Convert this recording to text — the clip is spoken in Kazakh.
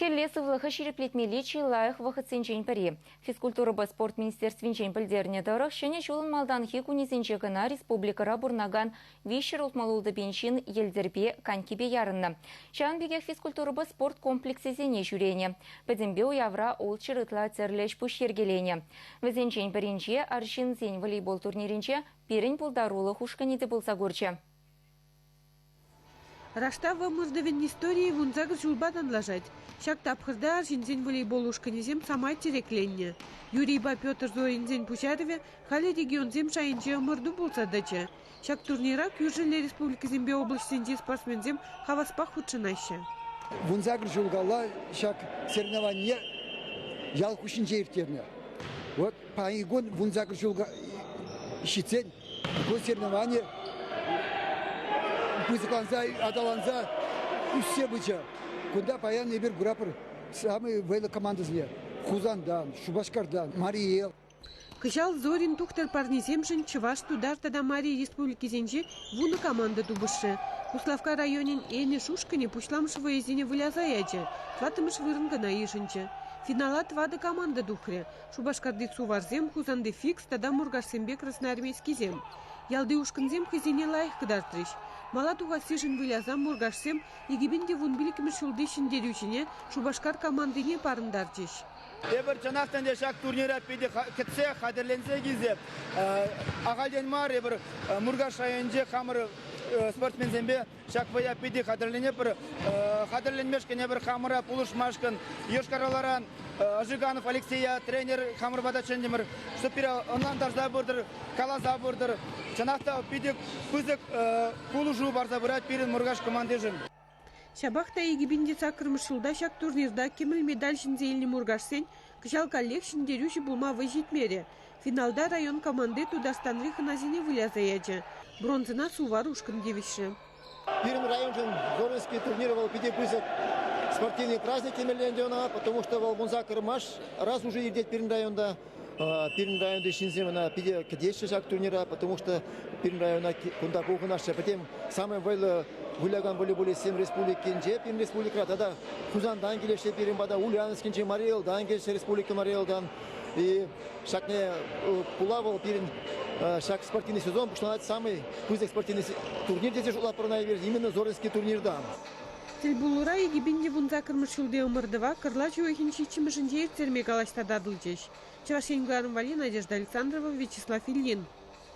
Хеллесывлыхы ширеплетмели чилаях вахытсенчен пари. Физкультура ба спорт министерственчен пілдеріне дұрық шыне шулын малданхи кунесенче гына республикара бурнаган вишер ұлтмалулды беншин елдербе канкебе ярынны. Шанбегех физкультура ба спорт комплексезене жүрене. Бәдімбе уявра ол чырытла церлеш пұшергелене. Візенчен паринче аршин зен волейбол турниринче перін пулдарулы хушканиды болса көрче. Раштава муждавен истории вунзагр жулбадан лажать. Шак тапхырда аршинзен волейбол ушканезем самай терекленне. Юрийба Петр Зоринзен Пушарове хали регионзем шайынче ымырду болса дача. Шак турнира Кюржиле республиказембе областенде спортсмензем хаваспах худшынайшы. Вунзагр жулгала шак соревнования ялкушин жертерне. Вот поигон вунзагр жулга щицен, такое соревнование Пызыкланза, адаланза, все быча. Куда паян ебер гурапыр, самый вейлы командызле. Хузандан, Шубашкардан, Мариел. Кышал Зорин тухтер парниземшин Чуваш тудартада Мария республики зенже вуны команда тубышы. Уславка районин эне шушкане пушламшего езине вылязаячы, тватымыш вырынга на ишинче. Финала твады команда духре. Шубашкарды суварзем, хузанды фикс, тада Мургашсембе красноармейский зем. Ялды ушканзем хызине лайх кыдартрыш. Малатуға сешін вылязам Мургашсем, егебенде вунбилікімі шулдешін дерючіне Шубашкар командыне парындарчыш. Эбір жанақтан шак турнира пейді кетсе, қадірленсе кезеп. Ағалден мар, эбір Мургаш районже қамыр спортсмензембе шак бая пейді қадірлене бір қадірленмешкен эбір қамыра пулышмашкын, ешкараларан Ажиганов Алексея, тренер қамыр бадачендемір, шыпира онландажда бұрдыр, калаза бұрдыр. Жанақта пейді күзік пулышу барза бұрат перін Мургаш командыжын. Шабахта егебенде сакырмышылда шак турнирда кеміл медаль жінзейліне Мургашсен, кышал коллег шіндерюші бұлма выжитмере. Финалда район команды Тудастанры ханазине вылязаячы. Бронзына сувар ушкын девиші. Первый район жын Зоринский турнировал пяти пызык спортивный праздник темелендена, потому что Волбунза Кырмаш раз уже едет первый районда. Первый районда шинземена пяти кадеши шак турнира, потому что первый района кунда кухнаши. Потом самый вайлы Гуляган волейболе 7 республикинче, первый республика, тогда Хузандан келеште первый бада Ульяновскинче Мариэлдан келеште республика Мариэлдан. И шакне Пулавол первый шак спортивный сезон, потому что самый пызык спортивный турнир здесь жила пронаявер, именно Зоринский турнирда. Тельбулура егебенде вунза кырмышылды ымырдыва кырла жуэхинчи чимышынче ертерме калашта дадылчеш. Чавашенгларым Вали, Надежда Александрова, Вячеслав Ильин.